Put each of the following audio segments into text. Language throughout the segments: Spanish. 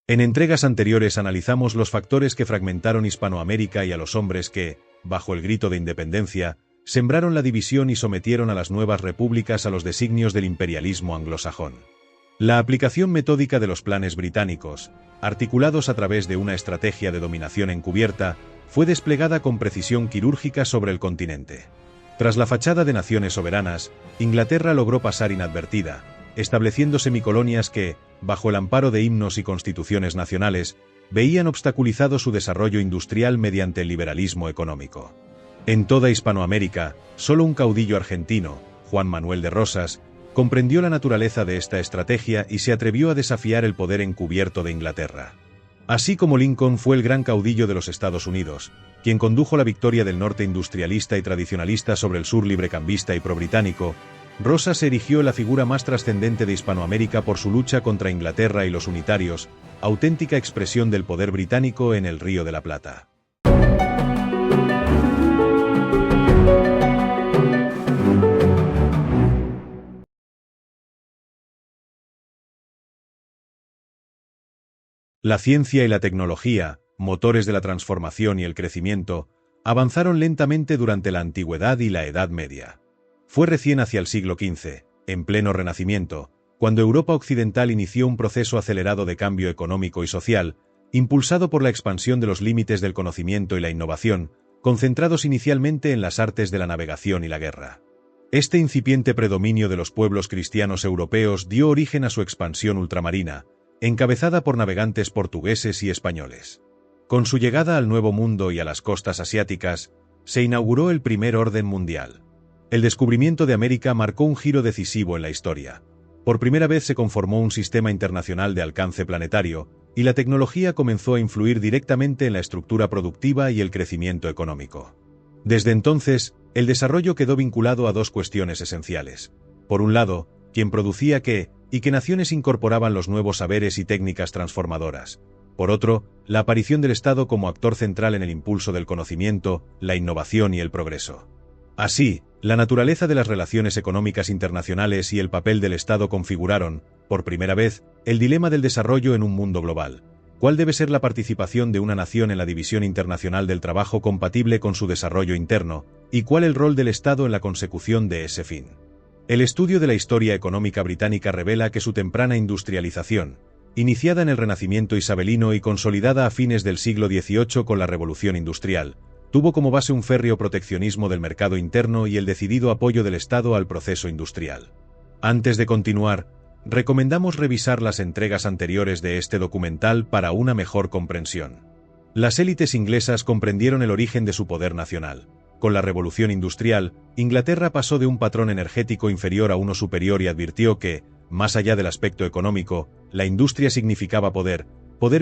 En entregas anteriores analizamos los factores que fragmentaron Hispanoamérica y a los hombres que, bajo el grito de independencia, sembraron la división y sometieron a las nuevas repúblicas a los designios del imperialismo anglosajón. La aplicación metódica de los planes británicos, articulados a través de una estrategia de dominación encubierta, fue desplegada con precisión quirúrgica sobre el continente. Tras la fachada de naciones soberanas, Inglaterra logró pasar inadvertida, estableciendo semicolonias que, bajo el amparo de himnos y constituciones nacionales, veían obstaculizado su desarrollo industrial mediante el liberalismo económico. En toda Hispanoamérica, solo un caudillo argentino, Juan Manuel de Rosas, comprendió la naturaleza de esta estrategia y se atrevió a desafiar el poder encubierto de Inglaterra. Así como Lincoln fue el gran caudillo de los Estados Unidos, quien condujo la victoria del norte industrialista y tradicionalista sobre el sur librecambista y pro-británico, Rosas erigió la figura más trascendente de Hispanoamérica por su lucha contra Inglaterra y los unitarios, auténtica expresión del poder británico en el Río de la Plata. La ciencia y la tecnología, motores de la transformación y el crecimiento, avanzaron lentamente durante la Antigüedad y la Edad Media. Fue recién hacia el siglo XV, en pleno Renacimiento, cuando Europa occidental inició un proceso acelerado de cambio económico y social, impulsado por la expansión de los límites del conocimiento y la innovación, concentrados inicialmente en las artes de la navegación y la guerra. Este incipiente predominio de los pueblos cristianos europeos dio origen a su expansión ultramarina, encabezada por navegantes portugueses y españoles. Con su llegada al Nuevo Mundo y a las costas asiáticas, se inauguró el primer orden mundial. El descubrimiento de América marcó un giro decisivo en la historia. Por primera vez se conformó un sistema internacional de alcance planetario, y la tecnología comenzó a influir directamente en la estructura productiva y el crecimiento económico. Desde entonces, el desarrollo quedó vinculado a dos cuestiones esenciales. Por un lado, quién producía qué, y qué naciones incorporaban los nuevos saberes y técnicas transformadoras. Por otro, la aparición del Estado como actor central en el impulso del conocimiento, la innovación y el progreso. Así, la naturaleza de las relaciones económicas internacionales y el papel del Estado configuraron, por primera vez, el dilema del desarrollo en un mundo global. ¿Cuál debe ser la participación de una nación en la división internacional del trabajo compatible con su desarrollo interno, y cuál el rol del Estado en la consecución de ese fin? El estudio de la historia económica británica revela que su temprana industrialización, iniciada en el Renacimiento isabelino y consolidada a fines del siglo XVIII con la Revolución Industrial, tuvo como base un férreo proteccionismo del mercado interno y el decidido apoyo del Estado al proceso industrial. Antes de continuar, recomendamos revisar las entregas anteriores de este documental para una mejor comprensión. Las élites inglesas comprendieron el origen de su poder nacional. Con la Revolución Industrial, Inglaterra pasó de un patrón energético inferior a uno superior y advirtió que, más allá del aspecto económico, la industria significaba poder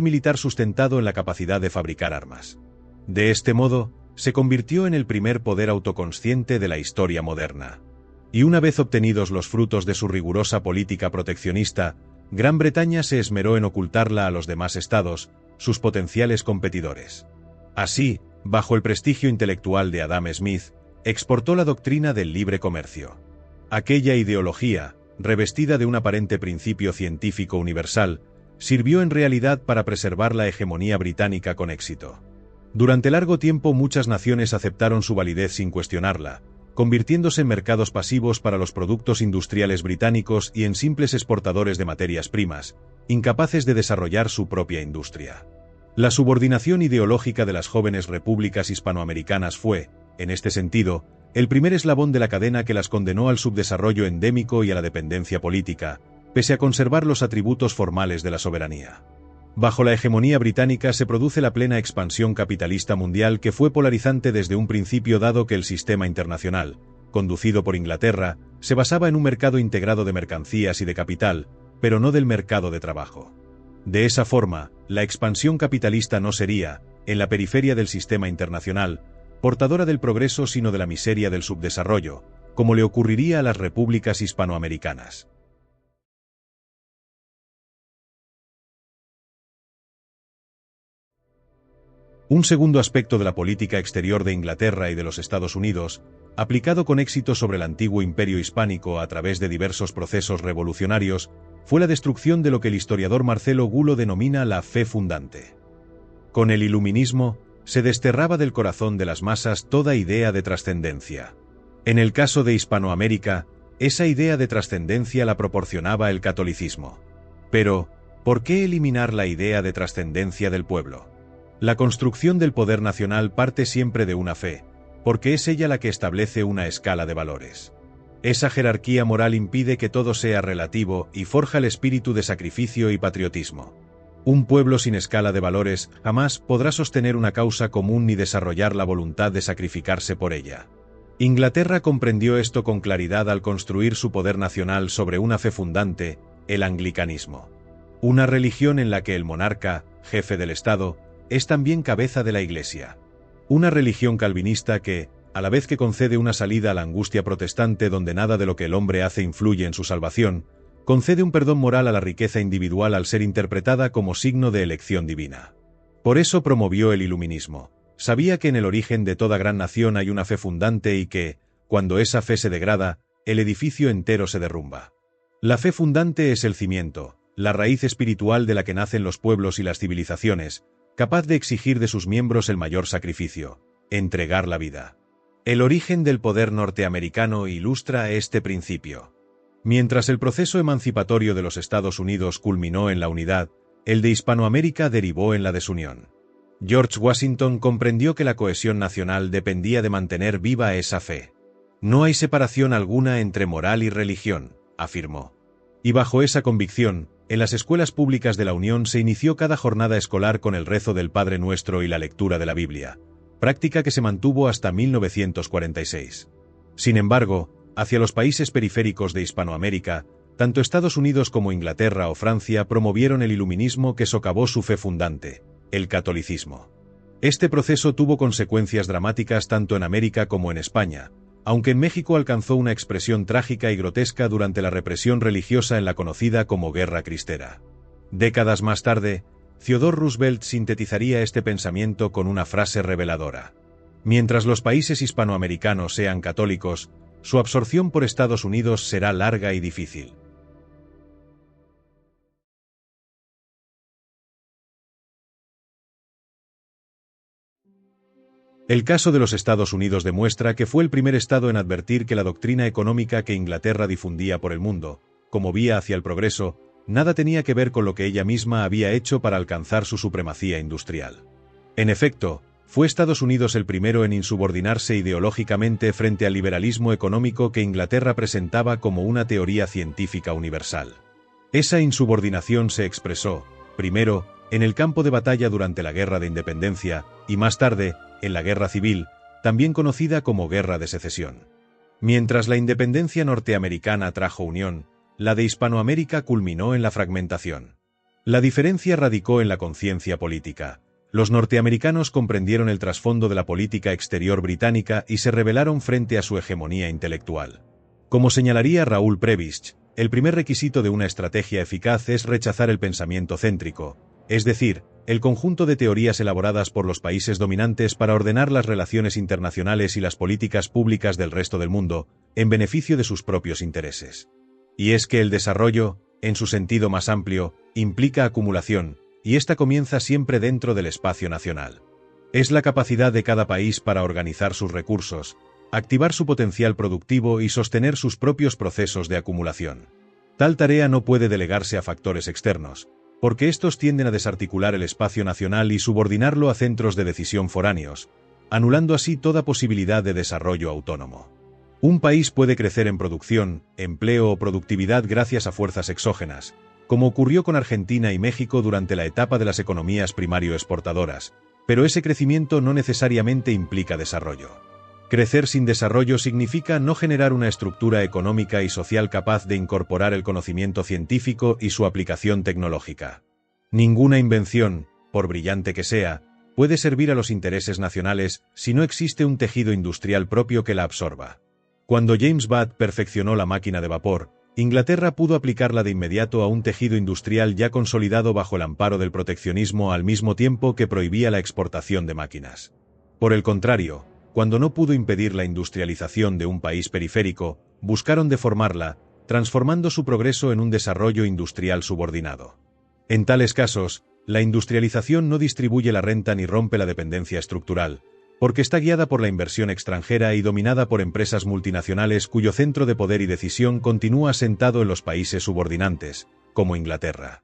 militar sustentado en la capacidad de fabricar armas. De este modo, se convirtió en el primer poder autoconsciente de la historia moderna. Y una vez obtenidos los frutos de su rigurosa política proteccionista, Gran Bretaña se esmeró en ocultarla a los demás estados, sus potenciales competidores. Así, bajo el prestigio intelectual de Adam Smith, exportó la doctrina del libre comercio. Aquella ideología, revestida de un aparente principio científico universal, sirvió en realidad para preservar la hegemonía británica con éxito. Durante largo tiempo muchas naciones aceptaron su validez sin cuestionarla, convirtiéndose en mercados pasivos para los productos industriales británicos y en simples exportadores de materias primas, incapaces de desarrollar su propia industria. La subordinación ideológica de las jóvenes repúblicas hispanoamericanas fue, en este sentido, el primer eslabón de la cadena que las condenó al subdesarrollo endémico y a la dependencia política, pese a conservar los atributos formales de la soberanía. Bajo la hegemonía británica se produce la plena expansión capitalista mundial que fue polarizante desde un principio dado que el sistema internacional, conducido por Inglaterra, se basaba en un mercado integrado de mercancías y de capital, pero no del mercado de trabajo. De esa forma, la expansión capitalista no sería, en la periferia del sistema internacional, portadora del progreso sino de la miseria del subdesarrollo, como le ocurriría a las repúblicas hispanoamericanas. Un segundo aspecto de la política exterior de Inglaterra y de los Estados Unidos, aplicado con éxito sobre el antiguo imperio hispánico a través de diversos procesos revolucionarios, fue la destrucción de lo que el historiador Marcelo Gulo denomina la fe fundante. Con el iluminismo, se desterraba del corazón de las masas toda idea de trascendencia. En el caso de Hispanoamérica, esa idea de trascendencia la proporcionaba el catolicismo. Pero, ¿por qué eliminar la idea de trascendencia del pueblo? La construcción del poder nacional parte siempre de una fe, porque es ella la que establece una escala de valores. Esa jerarquía moral impide que todo sea relativo y forja el espíritu de sacrificio y patriotismo. Un pueblo sin escala de valores jamás podrá sostener una causa común ni desarrollar la voluntad de sacrificarse por ella. Inglaterra comprendió esto con claridad al construir su poder nacional sobre una fe fundante, el anglicanismo. Una religión en la que el monarca, jefe del Estado, es también cabeza de la Iglesia. Una religión calvinista que, a la vez que concede una salida a la angustia protestante donde nada de lo que el hombre hace influye en su salvación, concede un perdón moral a la riqueza individual al ser interpretada como signo de elección divina. Por eso promovió el iluminismo. Sabía que en el origen de toda gran nación hay una fe fundante y que, cuando esa fe se degrada, el edificio entero se derrumba. La fe fundante es el cimiento, la raíz espiritual de la que nacen los pueblos y las civilizaciones, capaz de exigir de sus miembros el mayor sacrificio, entregar la vida. El origen del poder norteamericano ilustra este principio. Mientras el proceso emancipatorio de los Estados Unidos culminó en la unidad, el de Hispanoamérica derivó en la desunión. George Washington comprendió que la cohesión nacional dependía de mantener viva esa fe. No hay separación alguna entre moral y religión, afirmó. Y bajo esa convicción, en las escuelas públicas de la Unión se inició cada jornada escolar con el rezo del Padre Nuestro y la lectura de la Biblia, práctica que se mantuvo hasta 1946. Sin embargo, hacia los países periféricos de Hispanoamérica, tanto Estados Unidos como Inglaterra o Francia promovieron el iluminismo que socavó su fe fundante, el catolicismo. Este proceso tuvo consecuencias dramáticas tanto en América como en España, aunque en México alcanzó una expresión trágica y grotesca durante la represión religiosa en la conocida como Guerra Cristera. Décadas más tarde, Theodore Roosevelt sintetizaría este pensamiento con una frase reveladora. Mientras los países hispanoamericanos sean católicos, su absorción por Estados Unidos será larga y difícil. El caso de los Estados Unidos demuestra que fue el primer estado en advertir que la doctrina económica que Inglaterra difundía por el mundo, como vía hacia el progreso, nada tenía que ver con lo que ella misma había hecho para alcanzar su supremacía industrial. En efecto, fue Estados Unidos el primero en insubordinarse ideológicamente frente al liberalismo económico que Inglaterra presentaba como una teoría científica universal. Esa insubordinación se expresó, primero, en el campo de batalla durante la Guerra de Independencia, y más tarde, en la Guerra Civil, también conocida como Guerra de Secesión. Mientras la independencia norteamericana trajo unión, la de Hispanoamérica culminó en la fragmentación. La diferencia radicó en la conciencia política. Los norteamericanos comprendieron el trasfondo de la política exterior británica y se rebelaron frente a su hegemonía intelectual. Como señalaría Raúl Prebisch, el primer requisito de una estrategia eficaz es rechazar el pensamiento céntrico, es decir, el conjunto de teorías elaboradas por los países dominantes para ordenar las relaciones internacionales y las políticas públicas del resto del mundo, en beneficio de sus propios intereses. Y es que el desarrollo, en su sentido más amplio, implica acumulación, y esta comienza siempre dentro del espacio nacional. Es la capacidad de cada país para organizar sus recursos, activar su potencial productivo y sostener sus propios procesos de acumulación. Tal tarea no puede delegarse a factores externos, porque estos tienden a desarticular el espacio nacional y subordinarlo a centros de decisión foráneos, anulando así toda posibilidad de desarrollo autónomo. Un país puede crecer en producción, empleo o productividad gracias a fuerzas exógenas, como ocurrió con Argentina y México durante la etapa de las economías primario-exportadoras, pero ese crecimiento no necesariamente implica desarrollo. Crecer sin desarrollo significa no generar una estructura económica y social capaz de incorporar el conocimiento científico y su aplicación tecnológica. Ninguna invención, por brillante que sea, puede servir a los intereses nacionales si no existe un tejido industrial propio que la absorba. Cuando James Watt perfeccionó la máquina de vapor, Inglaterra pudo aplicarla de inmediato a un tejido industrial ya consolidado bajo el amparo del proteccionismo al mismo tiempo que prohibía la exportación de máquinas. Por el contrario, cuando no pudo impedir la industrialización de un país periférico, buscaron deformarla, transformando su progreso en un desarrollo industrial subordinado. En tales casos, la industrialización no distribuye la renta ni rompe la dependencia estructural, porque está guiada por la inversión extranjera y dominada por empresas multinacionales cuyo centro de poder y decisión continúa asentado en los países subordinantes, como Inglaterra.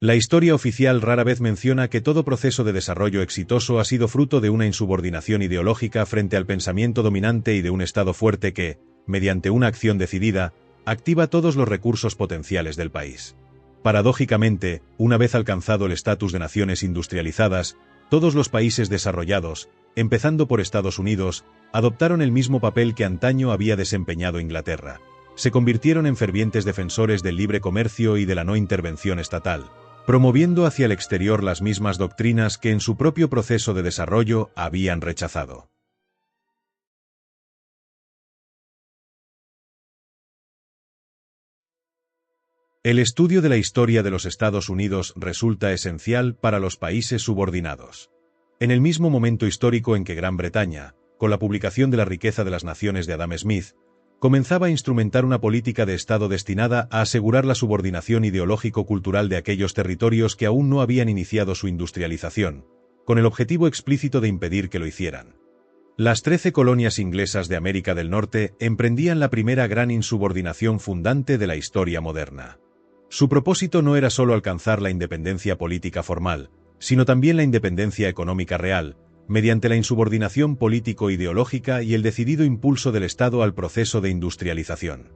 La historia oficial rara vez menciona que todo proceso de desarrollo exitoso ha sido fruto de una insubordinación ideológica frente al pensamiento dominante y de un Estado fuerte que, mediante una acción decidida, activa todos los recursos potenciales del país. Paradójicamente, una vez alcanzado el estatus de naciones industrializadas, todos los países desarrollados, empezando por Estados Unidos, adoptaron el mismo papel que antaño había desempeñado Inglaterra. Se convirtieron en fervientes defensores del libre comercio y de la no intervención estatal, promoviendo hacia el exterior las mismas doctrinas que en su propio proceso de desarrollo habían rechazado. El estudio de la historia de los Estados Unidos resulta esencial para los países subordinados. En el mismo momento histórico en que Gran Bretaña, con la publicación de La riqueza de las naciones de Adam Smith, comenzaba a instrumentar una política de Estado destinada a asegurar la subordinación ideológico-cultural de aquellos territorios que aún no habían iniciado su industrialización, con el objetivo explícito de impedir que lo hicieran. Las 13 colonias inglesas de América del Norte emprendían la primera gran insubordinación fundante de la historia moderna. Su propósito no era solo alcanzar la independencia política formal, sino también la independencia económica real, mediante la insubordinación político-ideológica y el decidido impulso del Estado al proceso de industrialización.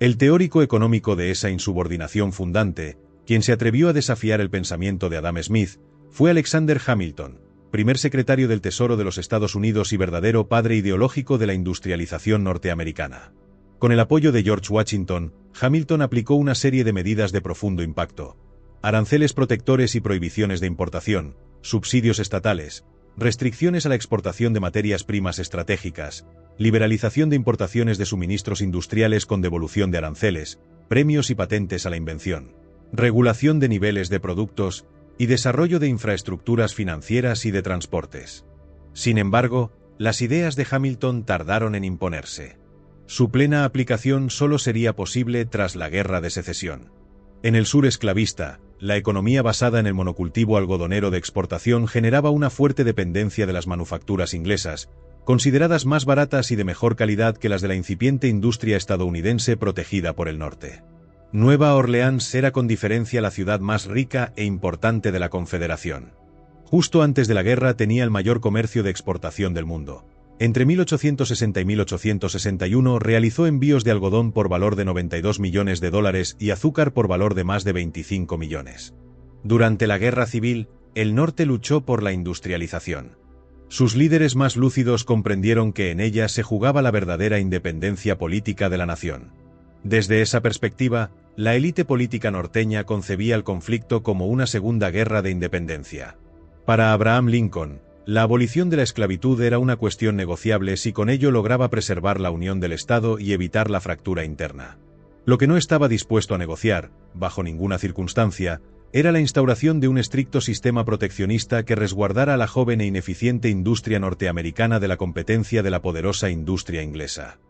El teórico económico de esa insubordinación fundante, quien se atrevió a desafiar el pensamiento de Adam Smith, fue Alexander Hamilton, primer secretario del Tesoro de los Estados Unidos y verdadero padre ideológico de la industrialización norteamericana. Con el apoyo de George Washington, Hamilton aplicó una serie de medidas de profundo impacto: aranceles protectores y prohibiciones de importación, subsidios estatales, restricciones a la exportación de materias primas estratégicas, liberalización de importaciones de suministros industriales con devolución de aranceles, premios y patentes a la invención, regulación de niveles de productos y desarrollo de infraestructuras financieras y de transportes. Sin embargo, las ideas de Hamilton tardaron en imponerse. Su plena aplicación solo sería posible tras la Guerra de Secesión. En el sur esclavista, la economía basada en el monocultivo algodonero de exportación generaba una fuerte dependencia de las manufacturas inglesas, consideradas más baratas y de mejor calidad que las de la incipiente industria estadounidense protegida por el norte. Nueva Orleans era con diferencia la ciudad más rica e importante de la Confederación. Justo antes de la guerra tenía el mayor comercio de exportación del mundo. Entre 1860 y 1861 realizó envíos de algodón por valor de $92 millones y azúcar por valor de más de 25 millones. Durante la Guerra Civil, el norte luchó por la industrialización. Sus líderes más lúcidos comprendieron que en ella se jugaba la verdadera independencia política de la nación. Desde esa perspectiva, la élite política norteña concebía el conflicto como una segunda guerra de independencia. Para Abraham Lincoln, la abolición de la esclavitud era una cuestión negociable si con ello lograba preservar la unión del Estado y evitar la fractura interna. Lo que no estaba dispuesto a negociar, bajo ninguna circunstancia, era la instauración de un estricto sistema proteccionista que resguardara a la joven e ineficiente industria norteamericana de la competencia de la poderosa industria inglesa.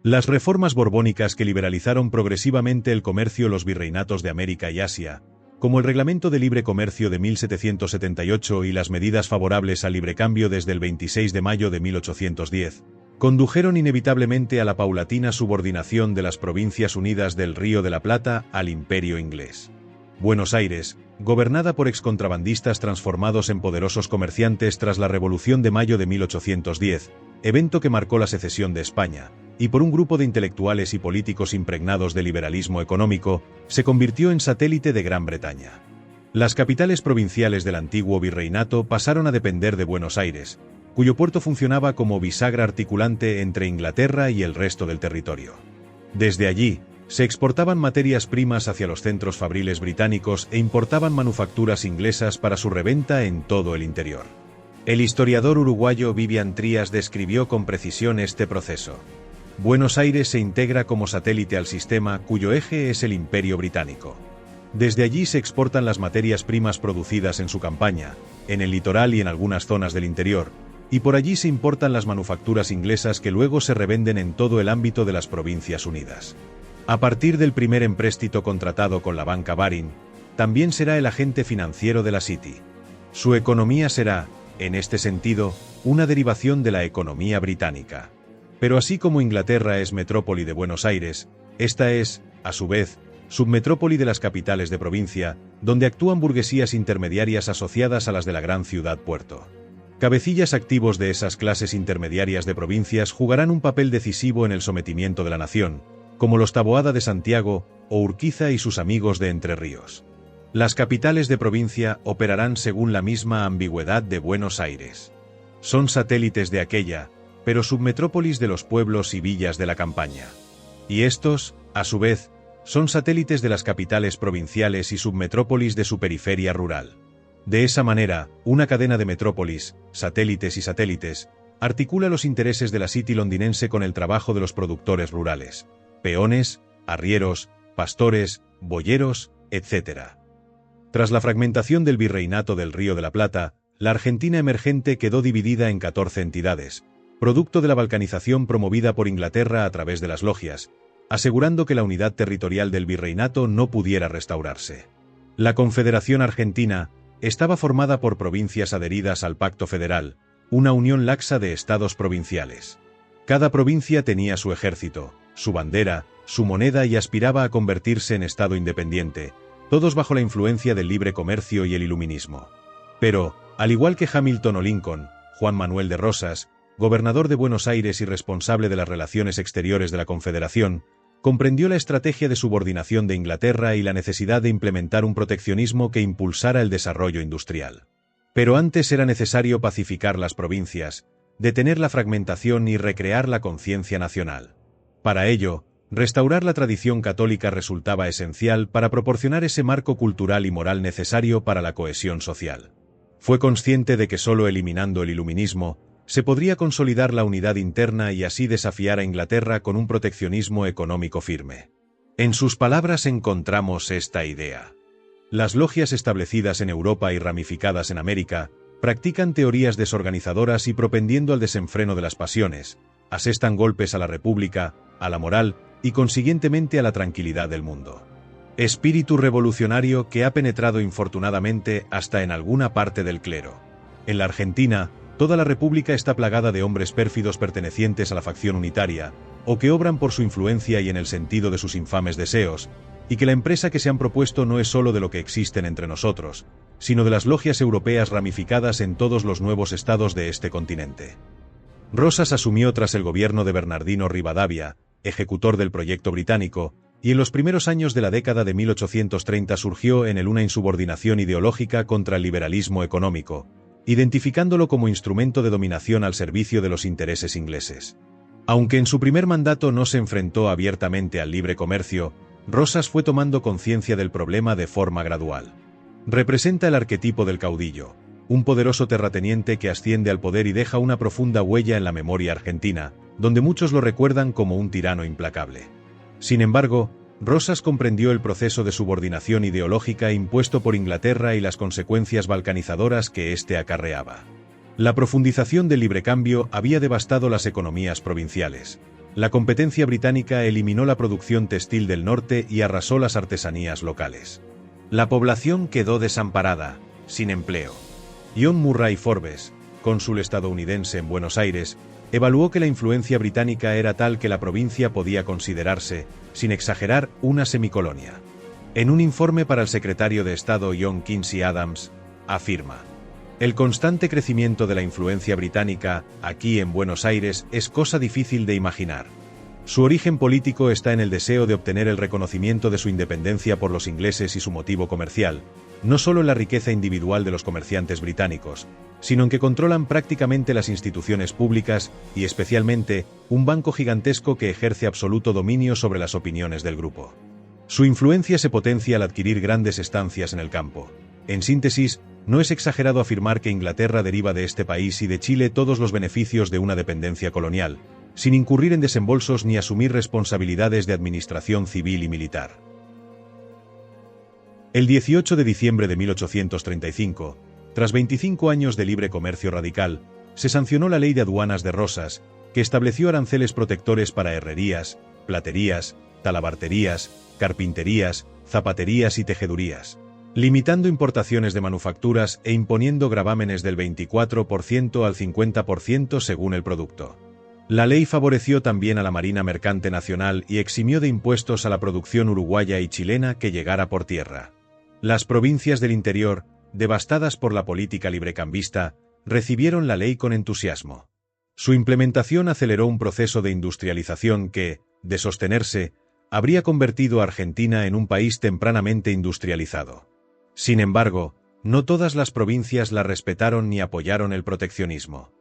Las reformas borbónicas que liberalizaron progresivamente el comercio los virreinatos de América y Asia, como el Reglamento de Libre Comercio de 1778 y las medidas favorables al librecambio desde el 26 de mayo de 1810, condujeron inevitablemente a la paulatina subordinación de las Provincias Unidas del Río de la Plata al Imperio inglés. Buenos Aires, gobernada por excontrabandistas transformados en poderosos comerciantes tras la Revolución de Mayo de 1810, evento que marcó la secesión de España, y por un grupo de intelectuales y políticos impregnados de liberalismo económico, se convirtió en satélite de Gran Bretaña. Las capitales provinciales del antiguo virreinato pasaron a depender de Buenos Aires, cuyo puerto funcionaba como bisagra articulante entre Inglaterra y el resto del territorio. Desde allí, se exportaban materias primas hacia los centros fabriles británicos e importaban manufacturas inglesas para su reventa en todo el interior. El historiador uruguayo Vivian Trías describió con precisión este proceso. Buenos Aires se integra como satélite al sistema, cuyo eje es el Imperio Británico. Desde allí se exportan las materias primas producidas en su campaña, en el litoral y en algunas zonas del interior, y por allí se importan las manufacturas inglesas que luego se revenden en todo el ámbito de las Provincias Unidas. A partir del primer empréstito contratado con la banca Baring, también será el agente financiero de la City. Su economía será, en este sentido, una derivación de la economía británica. Pero así como Inglaterra es metrópoli de Buenos Aires, esta es, a su vez, submetrópoli de las capitales de provincia, donde actúan burguesías intermediarias asociadas a las de la gran ciudad-puerto. Cabecillas activos de esas clases intermediarias de provincias jugarán un papel decisivo en el sometimiento de la nación, como los Taboada de Santiago o Urquiza y sus amigos de Entre Ríos. Las capitales de provincia operarán según la misma ambigüedad de Buenos Aires. Son satélites de aquella, pero submetrópolis de los pueblos y villas de la campaña. Y estos, a su vez, son satélites de las capitales provinciales y submetrópolis de su periferia rural. De esa manera, una cadena de metrópolis, satélites y satélites, articula los intereses de la City londinense con el trabajo de los productores rurales, peones, arrieros, pastores, boyeros, etc. Tras la fragmentación del Virreinato del Río de la Plata, la Argentina emergente quedó dividida en 14 entidades, producto de la balcanización promovida por Inglaterra a través de las logias, asegurando que la unidad territorial del virreinato no pudiera restaurarse. La Confederación Argentina estaba formada por provincias adheridas al Pacto Federal, una unión laxa de estados provinciales. Cada provincia tenía su ejército, su bandera, su moneda y aspiraba a convertirse en estado independiente, todos bajo la influencia del libre comercio y el iluminismo. Pero, al igual que Hamilton o Lincoln, Juan Manuel de Rosas, gobernador de Buenos Aires y responsable de las relaciones exteriores de la Confederación, comprendió la estrategia de subordinación de Inglaterra y la necesidad de implementar un proteccionismo que impulsara el desarrollo industrial. Pero antes era necesario pacificar las provincias, detener la fragmentación y recrear la conciencia nacional. Para ello, restaurar la tradición católica resultaba esencial para proporcionar ese marco cultural y moral necesario para la cohesión social. Fue consciente de que solo eliminando el iluminismo, se podría consolidar la unidad interna y así desafiar a Inglaterra con un proteccionismo económico firme. En sus palabras encontramos esta idea. Las logias establecidas en Europa y ramificadas en América, practican teorías desorganizadoras y propendiendo al desenfreno de las pasiones, asestan golpes a la república, a la moral y consiguientemente a la tranquilidad del mundo. Espíritu revolucionario que ha penetrado infortunadamente hasta en alguna parte del clero. En la Argentina, toda la república está plagada de hombres pérfidos pertenecientes a la facción unitaria, o que obran por su influencia y en el sentido de sus infames deseos, y que la empresa que se han propuesto no es sólo de lo que existen entre nosotros, sino de las logias europeas ramificadas en todos los nuevos estados de este continente. Rosas asumió tras el gobierno de Bernardino Rivadavia, ejecutor del proyecto británico, y en los primeros años de la década de 1830 surgió en él una insubordinación ideológica contra el liberalismo económico, identificándolo como instrumento de dominación al servicio de los intereses ingleses. Aunque en su primer mandato no se enfrentó abiertamente al libre comercio, Rosas fue tomando conciencia del problema de forma gradual. Representa el arquetipo del caudillo, un poderoso terrateniente que asciende al poder y deja una profunda huella en la memoria argentina, donde muchos lo recuerdan como un tirano implacable. Sin embargo, Rosas comprendió el proceso de subordinación ideológica impuesto por Inglaterra y las consecuencias balcanizadoras que éste acarreaba. La profundización del librecambio había devastado las economías provinciales. La competencia británica eliminó la producción textil del norte y arrasó las artesanías locales. La población quedó desamparada, sin empleo. John Murray Forbes, cónsul estadounidense en Buenos Aires, evaluó que la influencia británica era tal que la provincia podía considerarse, sin exagerar, una semicolonia. En un informe para el secretario de Estado John Quincy Adams, afirma: el constante crecimiento de la influencia británica, aquí en Buenos Aires, es cosa difícil de imaginar. Su origen político está en el deseo de obtener el reconocimiento de su independencia por los ingleses y su motivo comercial, no solo en la riqueza individual de los comerciantes británicos, sino en que controlan prácticamente las instituciones públicas y especialmente un banco gigantesco que ejerce absoluto dominio sobre las opiniones del grupo. Su influencia se potencia al adquirir grandes estancias en el campo. En síntesis, no es exagerado afirmar que Inglaterra deriva de este país y de Chile todos los beneficios de una dependencia colonial, sin incurrir en desembolsos ni asumir responsabilidades de administración civil y militar. El 18 de diciembre de 1835, tras 25 años de libre comercio radical, se sancionó la Ley de Aduanas de Rosas, que estableció aranceles protectores para herrerías, platerías, talabarterías, carpinterías, zapaterías y tejedurías, limitando importaciones de manufacturas e imponiendo gravámenes del 24% al 50% según el producto. La ley favoreció también a la Marina Mercante Nacional y eximió de impuestos a la producción uruguaya y chilena que llegara por tierra. Las provincias del interior, devastadas por la política librecambista, recibieron la ley con entusiasmo. Su implementación aceleró un proceso de industrialización que, de sostenerse, habría convertido a Argentina en un país tempranamente industrializado. Sin embargo, no todas las provincias la respetaron ni apoyaron el proteccionismo.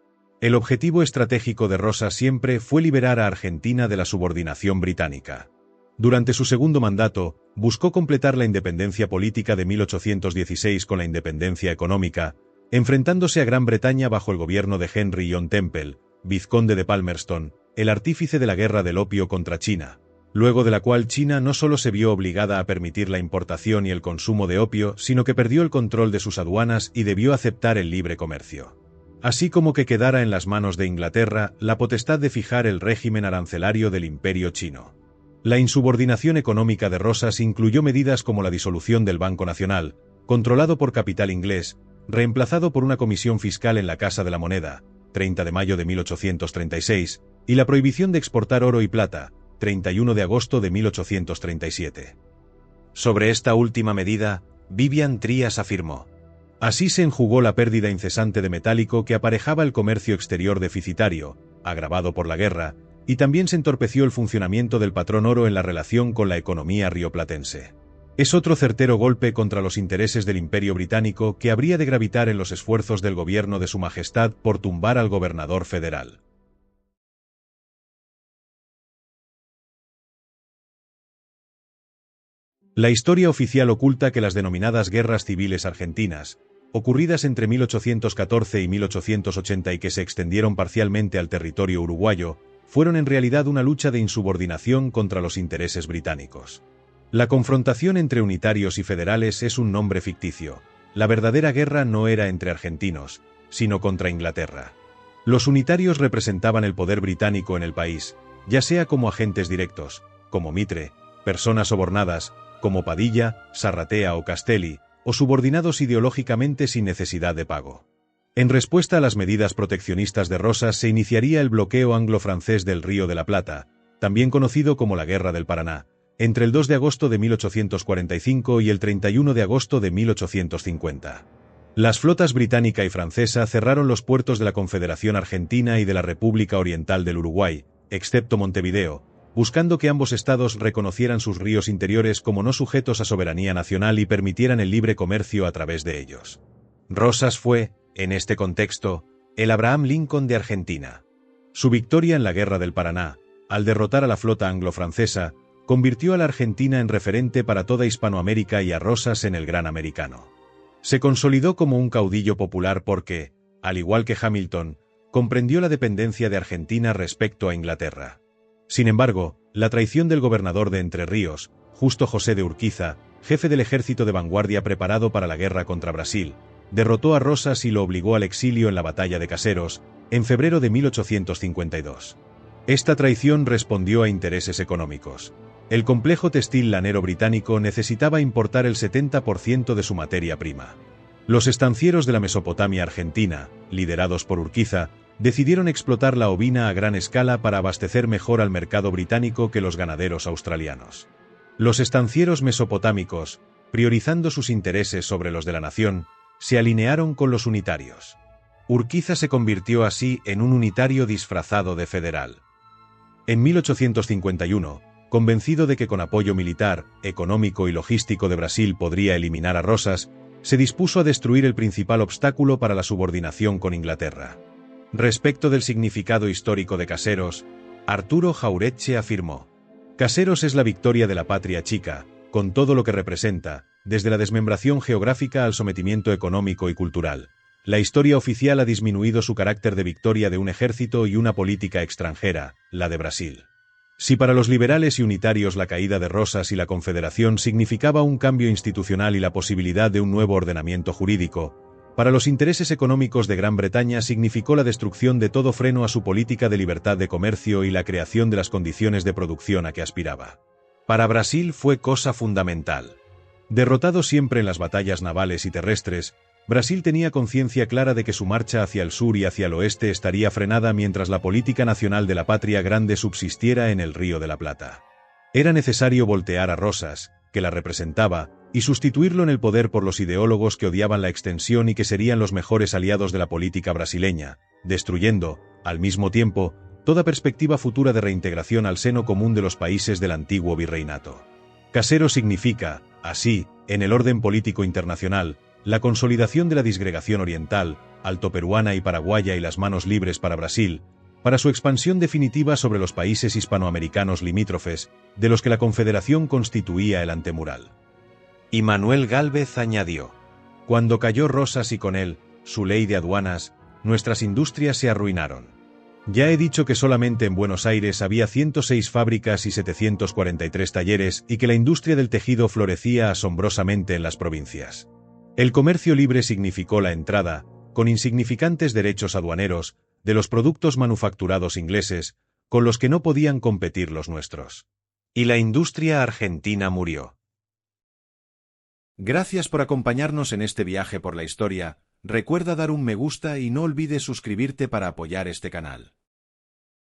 El objetivo estratégico de Rosas siempre fue liberar a Argentina de la subordinación británica. Durante su segundo mandato, buscó completar la independencia política de 1816 con la independencia económica, enfrentándose a Gran Bretaña bajo el gobierno de Henry John Temple, vizconde de Palmerston, el artífice de la guerra del opio contra China, luego de la cual China no solo se vio obligada a permitir la importación y el consumo de opio, sino que perdió el control de sus aduanas y debió aceptar el libre comercio. Así como que quedara en las manos de Inglaterra la potestad de fijar el régimen arancelario del Imperio chino. La insubordinación económica de Rosas incluyó medidas como la disolución del Banco Nacional, controlado por capital inglés, reemplazado por una comisión fiscal en la Casa de la Moneda, 30 de mayo de 1836, y la prohibición de exportar oro y plata, 31 de agosto de 1837. Sobre esta última medida, Vivian Trías afirmó: así se enjugó la pérdida incesante de metálico que aparejaba el comercio exterior deficitario, agravado por la guerra, y también se entorpeció el funcionamiento del patrón oro en la relación con la economía rioplatense. Es otro certero golpe contra los intereses del Imperio Británico que habría de gravitar en los esfuerzos del gobierno de Su Majestad por tumbar al gobernador federal. La historia oficial oculta que las denominadas guerras civiles argentinas, ocurridas entre 1814 y 1880 y que se extendieron parcialmente al territorio uruguayo, fueron en realidad una lucha de insubordinación contra los intereses británicos. La confrontación entre unitarios y federales es un nombre ficticio. La verdadera guerra no era entre argentinos, sino contra Inglaterra. Los unitarios representaban el poder británico en el país, ya sea como agentes directos, como Mitre, personas sobornadas, como Padilla, Sarratea o Castelli, o subordinados ideológicamente sin necesidad de pago. En respuesta a las medidas proteccionistas de Rosas se iniciaría el bloqueo anglo-francés del Río de la Plata, también conocido como la Guerra del Paraná, entre el 2 de agosto de 1845 y el 31 de agosto de 1850. Las flotas británica y francesa cerraron los puertos de la Confederación Argentina y de la República Oriental del Uruguay, excepto Montevideo, buscando que ambos estados reconocieran sus ríos interiores como no sujetos a soberanía nacional y permitieran el libre comercio a través de ellos. Rosas fue, en este contexto, el Abraham Lincoln de Argentina. Su victoria en la Guerra del Paraná, al derrotar a la flota anglo-francesa, convirtió a la Argentina en referente para toda Hispanoamérica y a Rosas en el Gran Americano. Se consolidó como un caudillo popular porque, al igual que Hamilton, comprendió la dependencia de Argentina respecto a Inglaterra. Sin embargo, la traición del gobernador de Entre Ríos, Justo José de Urquiza, jefe del ejército de vanguardia preparado para la guerra contra Brasil, derrotó a Rosas y lo obligó al exilio en la batalla de Caseros, en febrero de 1852. Esta traición respondió a intereses económicos. El complejo textil lanero británico necesitaba importar el 70% de su materia prima. Los estancieros de la Mesopotamia argentina, liderados por Urquiza, decidieron explotar la ovina a gran escala para abastecer mejor al mercado británico que los ganaderos australianos. Los estancieros mesopotámicos, priorizando sus intereses sobre los de la nación, se alinearon con los unitarios. Urquiza se convirtió así en un unitario disfrazado de federal. En 1851, convencido de que con apoyo militar, económico y logístico de Brasil podría eliminar a Rosas, se dispuso a destruir el principal obstáculo para la subordinación con Inglaterra. Respecto del significado histórico de Caseros, Arturo Jauretche afirmó: Caseros es la victoria de la patria chica, con todo lo que representa, desde la desmembración geográfica al sometimiento económico y cultural. La historia oficial ha disminuido su carácter de victoria de un ejército y una política extranjera, la de Brasil. Si para los liberales y unitarios la caída de Rosas y la Confederación significaba un cambio institucional y la posibilidad de un nuevo ordenamiento jurídico, para los intereses económicos de Gran Bretaña significó la destrucción de todo freno a su política de libertad de comercio y la creación de las condiciones de producción a que aspiraba. Para Brasil fue cosa fundamental. Derrotado siempre en las batallas navales y terrestres, Brasil tenía conciencia clara de que su marcha hacia el sur y hacia el oeste estaría frenada mientras la política nacional de la patria grande subsistiera en el Río de la Plata. Era necesario voltear a Rosas, que la representaba, y sustituirlo en el poder por los ideólogos que odiaban la extensión y que serían los mejores aliados de la política brasileña, destruyendo, al mismo tiempo, toda perspectiva futura de reintegración al seno común de los países del antiguo virreinato. Casero significa, así, en el orden político internacional, la consolidación de la disgregación oriental, altoperuana y paraguaya y las manos libres para Brasil, para su expansión definitiva sobre los países hispanoamericanos limítrofes, de los que la Confederación constituía el antemural. Y Manuel Gálvez añadió: cuando cayó Rosas y con él, su ley de aduanas, nuestras industrias se arruinaron. Ya he dicho que solamente en Buenos Aires había 106 fábricas y 743 talleres y que la industria del tejido florecía asombrosamente en las provincias. El comercio libre significó la entrada, con insignificantes derechos aduaneros, de los productos manufacturados ingleses, con los que no podían competir los nuestros. Y la industria argentina murió. Gracias por acompañarnos en este viaje por la historia. Recuerda dar un me gusta y no olvides suscribirte para apoyar este canal.